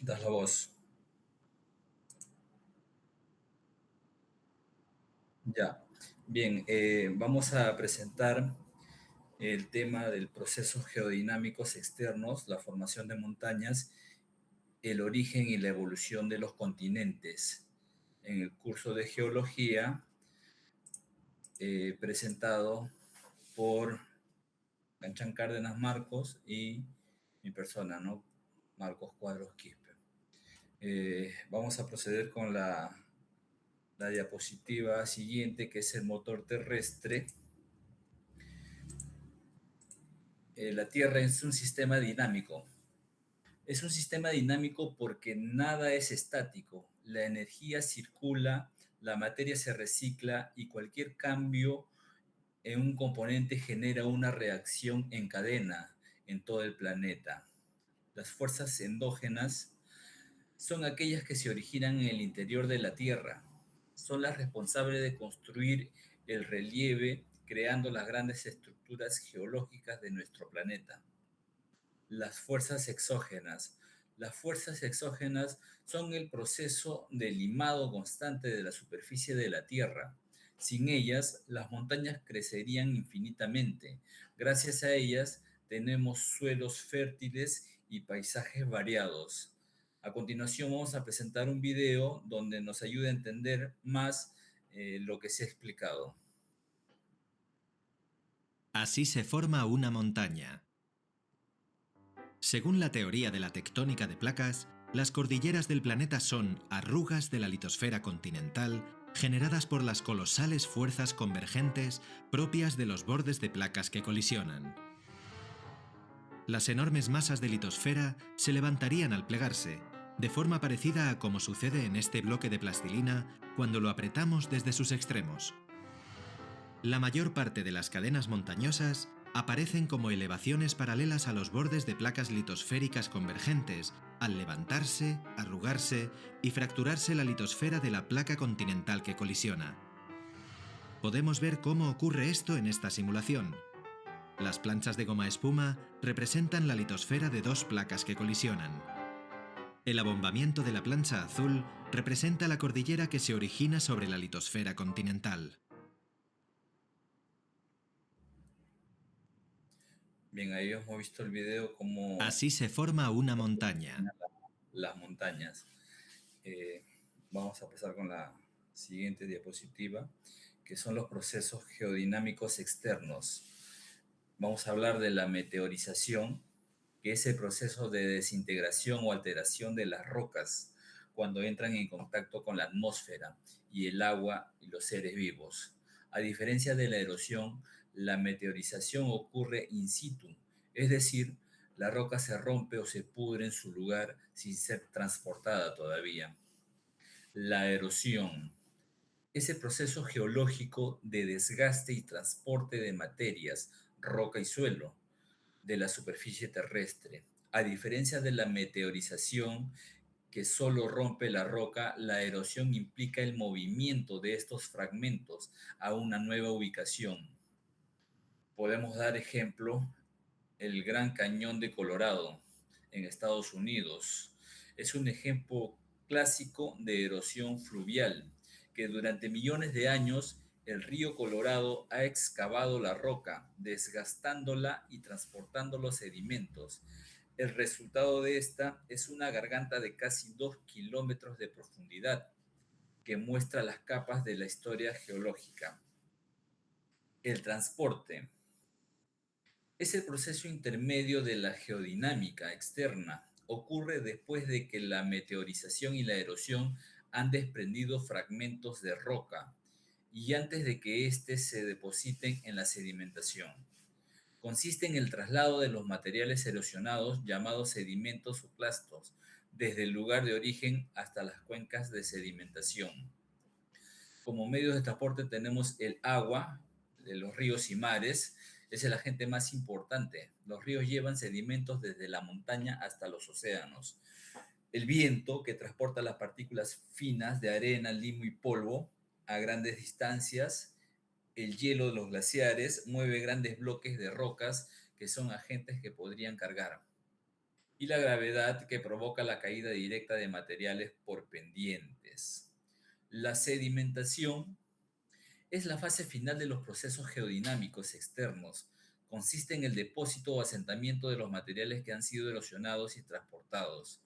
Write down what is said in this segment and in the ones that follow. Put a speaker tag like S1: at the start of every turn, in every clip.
S1: Das la voz. Ya. Bien, vamos a presentar el tema del procesos geodinámicos externos, la formación de montañas, el origen y la evolución de los continentes. En el curso de geología, presentado por Canchán Cárdenas Marcos y mi persona, ¿no? Marcos Cuadros Quispe. Vamos a proceder con la diapositiva siguiente, que es el motor terrestre. La Tierra es un sistema dinámico. Es un sistema dinámico porque nada es estático. La energía circula, la materia se recicla y cualquier cambio en un componente genera una reacción en cadena en todo el planeta. Las fuerzas endógenas son aquellas que se originan en el interior de la Tierra. Son las responsables de construir el relieve, creando las grandes estructuras geológicas de nuestro planeta. Las fuerzas exógenas. Las fuerzas exógenas son el proceso de limado constante de la superficie de la Tierra. Sin ellas, las montañas crecerían infinitamente. Gracias a ellas, tenemos suelos fértiles y paisajes variados. A continuación, vamos a presentar un video donde nos ayude a entender más lo que se ha explicado.
S2: Así se forma una montaña. Según la teoría de la tectónica de placas, las cordilleras del planeta son arrugas de la litosfera continental generadas por las colosales fuerzas convergentes propias de los bordes de placas que colisionan. Las enormes masas de litosfera se levantarían al plegarse, de forma parecida a como sucede en este bloque de plastilina cuando lo apretamos desde sus extremos. La mayor parte de las cadenas montañosas aparecen como elevaciones paralelas a los bordes de placas litosféricas convergentes, al levantarse, arrugarse y fracturarse la litosfera de la placa continental que colisiona. Podemos ver cómo ocurre esto en esta simulación. Las planchas de goma espuma representan la litosfera de dos placas que colisionan. El abombamiento de la plancha azul representa la cordillera que se origina sobre la litosfera continental.
S1: Bien, ahí hemos visto el video cómo
S2: Así se forma una montaña.
S1: las montañas. Eh, Vamos a pasar con la siguiente diapositiva, que son los procesos geodinámicos externos. Vamos a hablar de la meteorización, que es el proceso de desintegración o alteración de las rocas cuando entran en contacto con la atmósfera y el agua y los seres vivos. A diferencia de la erosión, la meteorización ocurre in situ, es decir, la roca se rompe o se pudre en su lugar sin ser transportada todavía. La erosión es el proceso geológico de desgaste y transporte de materias, roca y suelo de la superficie terrestre. A diferencia de la meteorización, que solo rompe la roca, la erosión implica el movimiento de estos fragmentos a una nueva ubicación. Podemos dar ejemplo el Gran Cañón de Colorado en Estados Unidos. Es un ejemplo clásico de erosión fluvial, que durante millones de años el río Colorado ha excavado la roca, desgastándola y transportando los sedimentos. El resultado de esta es una garganta de casi 2 kilómetros de profundidad, que muestra las capas de la historia geológica. El transporte es el proceso intermedio de la geodinámica externa. Ocurre después de que la meteorización y la erosión han desprendido fragmentos de roca y antes de que éstes se depositen en la sedimentación. Consiste en el traslado de los materiales erosionados llamados sedimentos o clastos desde el lugar de origen hasta las cuencas de sedimentación. Como medios de transporte tenemos el agua de los ríos y mares, es el agente más importante. Los ríos llevan sedimentos desde la montaña hasta los océanos. El viento, que transporta las partículas finas de arena, limo y polvo a grandes distancias. El hielo de los glaciares mueve grandes bloques de rocas que son agentes que podrían cargar. y la gravedad que provoca la caída directa de materiales por pendientes. La sedimentación es la fase final de los procesos geodinámicos externos. Consiste en el depósito o asentamiento de los materiales que han sido erosionados y transportados.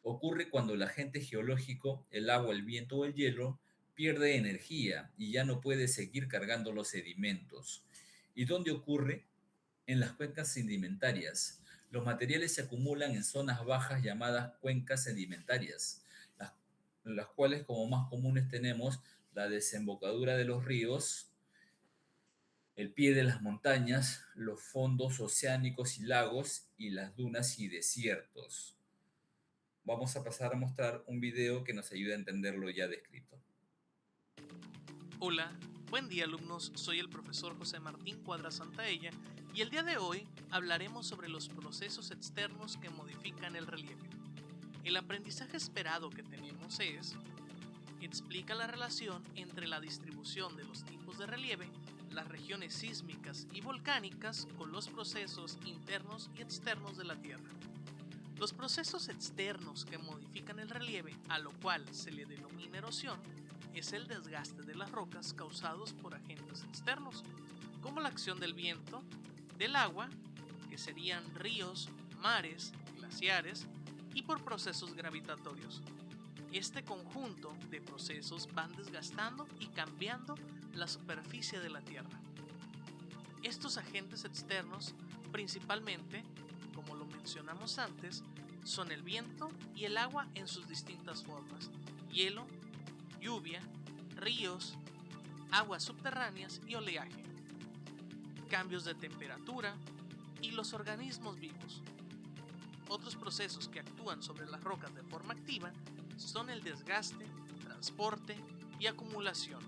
S1: Ocurre cuando el agente geológico, el agua, el viento o el hielo, pierde energía y ya no puede seguir cargando los sedimentos. ¿Y dónde ocurre? En las cuencas sedimentarias. Los materiales se acumulan en zonas bajas llamadas cuencas sedimentarias, las, las cuales como más comunes tenemos la desembocadura de los ríos, el pie de las montañas, los fondos oceánicos y lagos y las dunas y desiertos. Vamos a pasar a mostrar un video que nos ayude a entender lo ya descrito.
S3: Hola, buen día alumnos, soy el profesor José Martín Cuadra Santaella y el día de hoy hablaremos sobre los procesos externos que modifican el relieve. El aprendizaje esperado que tenemos es: explica la relación entre la distribución de los tipos de relieve, las regiones sísmicas y volcánicas con los procesos internos y externos de la Tierra. Los procesos externos que modifican el relieve, a lo cual se le denomina erosión, es el desgaste de las rocas causados por agentes externos, como la acción del viento, del agua, que serían ríos, mares, glaciares, y por procesos gravitatorios. Este conjunto de procesos van desgastando y cambiando la superficie de la Tierra. Estos agentes externos, principalmente, como lo mencionamos antes, son el viento y el agua en sus distintas formas: hielo, lluvia, ríos, aguas subterráneas y oleaje, cambios de temperatura y los organismos vivos. Otros procesos que actúan sobre las rocas de forma activa son el desgaste, transporte y acumulación.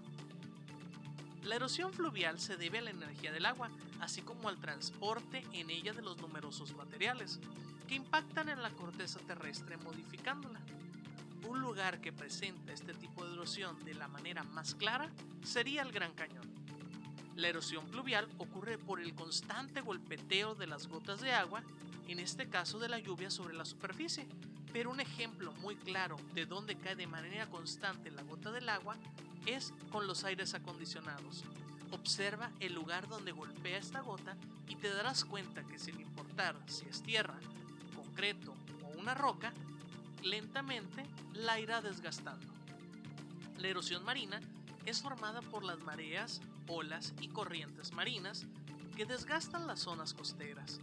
S3: La erosión fluvial se debe a la energía del agua, así como al transporte en ella de los numerosos materiales que impactan en la corteza terrestre modificándola. Un lugar que presenta este tipo de erosión de la manera más clara sería el Gran Cañón. La erosión pluvial ocurre por el constante golpeteo de las gotas de agua, en este caso de la lluvia, sobre la superficie. Pero un ejemplo muy claro de dónde cae de manera constante la gota del agua es con los aires acondicionados. Observa el lugar donde golpea esta gota y te darás cuenta que sin importar si es tierra, concreto o una roca, lentamente la irá desgastando. La erosión marina es formada por las mareas, olas y corrientes marinas que desgastan las zonas costeras.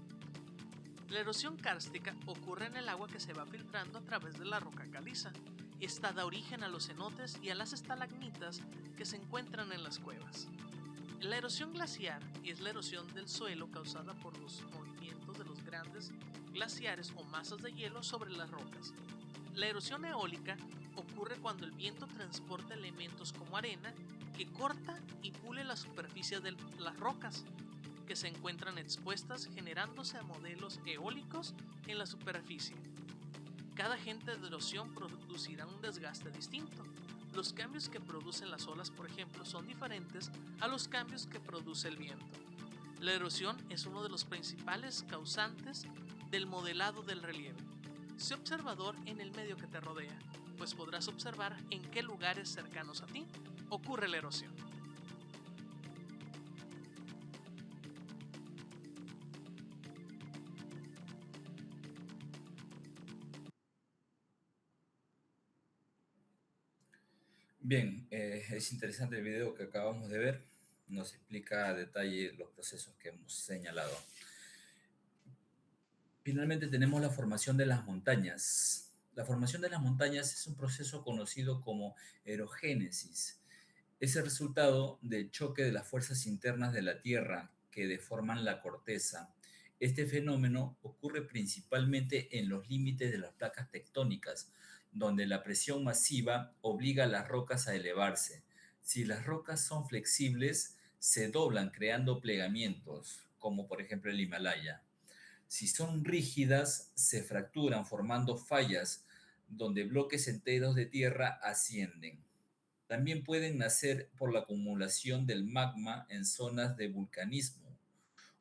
S3: La erosión kárstica ocurre en el agua que se va filtrando a través de la roca caliza. Esta da origen a los cenotes y a las estalagmitas que se encuentran en las cuevas. La erosión glaciar es la erosión del suelo causada por los movimientos de los grandes glaciares o masas de hielo sobre las rocas. La erosión eólica ocurre cuando el viento transporta elementos como arena que corta y pule la superficie de las rocas que se encuentran expuestas, generándose modelos eólicos en la superficie. Cada agente de erosión producirá un desgaste distinto. Los cambios que producen las olas, por ejemplo, son diferentes a los cambios que produce el viento. La erosión es uno de los principales causantes del modelado del relieve. Sé observador en el medio que te rodea, pues podrás observar en qué lugares cercanos a ti ocurre la erosión.
S1: Bien, es interesante el video que acabamos de ver. Nos explica a detalle los procesos que hemos señalado. Finalmente tenemos la formación de las montañas. La formación de las montañas es un proceso conocido como erogénesis. Es el resultado del choque de las fuerzas internas de la Tierra que deforman la corteza. Este fenómeno ocurre principalmente en los límites de las placas tectónicas, donde la presión masiva obliga a las rocas a elevarse. Si las rocas son flexibles, se doblan creando plegamientos, como por ejemplo el Himalaya. Si son rígidas, se fracturan formando fallas donde bloques enteros de tierra ascienden. También pueden nacer por la acumulación del magma en zonas de vulcanismo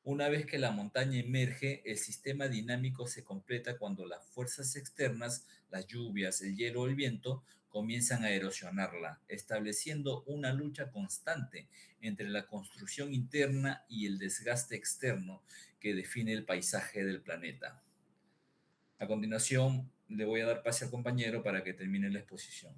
S1: Una vez que la montaña emerge, el sistema dinámico se completa cuando las fuerzas externas, las lluvias, el hielo o el viento, comienzan a erosionarla, estableciendo una lucha constante entre la construcción interna y el desgaste externo que define el paisaje del planeta. A continuación, le voy a dar pase al compañero para que termine la exposición.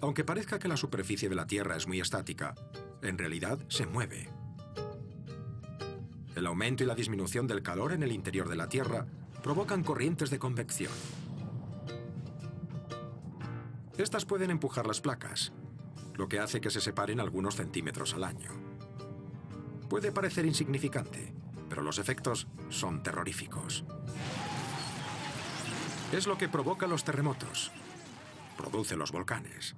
S4: Aunque parezca que la superficie de la Tierra es muy estática, en realidad se mueve. El aumento y la disminución del calor en el interior de la Tierra provocan corrientes de convección. Estas pueden empujar las placas, lo que hace que se separen algunos centímetros al año. Puede parecer insignificante, pero los efectos son terroríficos. Es lo que provoca los terremotos, produce los volcanes,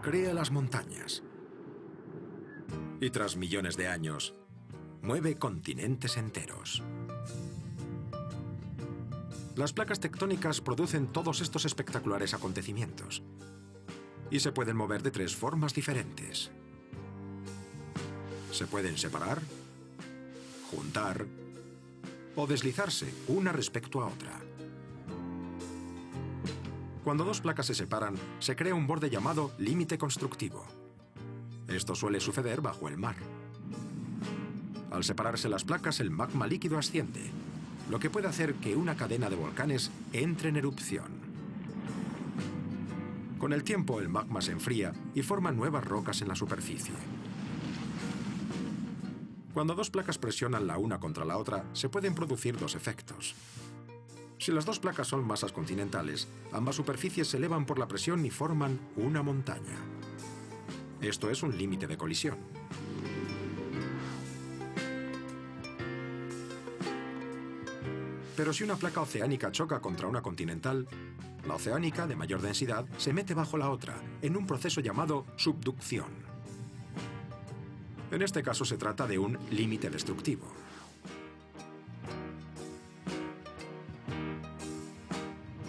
S4: crea las montañas y tras millones de años mueve continentes enteros. Las placas tectónicas producen todos estos espectaculares acontecimientos y se pueden mover de tres formas diferentes. Se pueden separar, juntar o deslizarse una respecto a otra. Cuando dos placas se separan, se crea un borde llamado límite constructivo. Esto suele suceder bajo el mar. Al separarse las placas, el magma líquido asciende, lo que puede hacer que una cadena de volcanes entre en erupción. Con el tiempo, el magma se enfría y forma nuevas rocas en la superficie. Cuando dos placas presionan la una contra la otra, se pueden producir dos efectos. Si las dos placas son masas continentales, ambas superficies se elevan por la presión y forman una montaña. Esto es un límite de colisión. Pero si una placa oceánica choca contra una continental, la oceánica, de mayor densidad, se mete bajo la otra, en un proceso llamado subducción. En este caso se trata de un límite destructivo.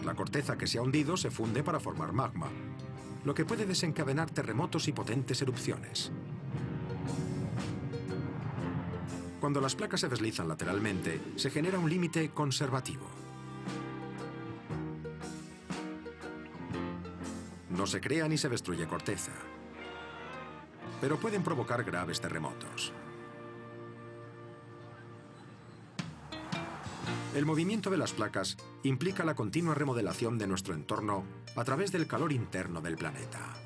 S4: La corteza que se ha hundido se funde para formar magma, lo que puede desencadenar terremotos y potentes erupciones. Cuando las placas se deslizan lateralmente, se genera un límite conservativo. No se crea ni se destruye corteza, pero pueden provocar graves terremotos. El movimiento de las placas implica la continua remodelación de nuestro entorno a través del calor interno del planeta.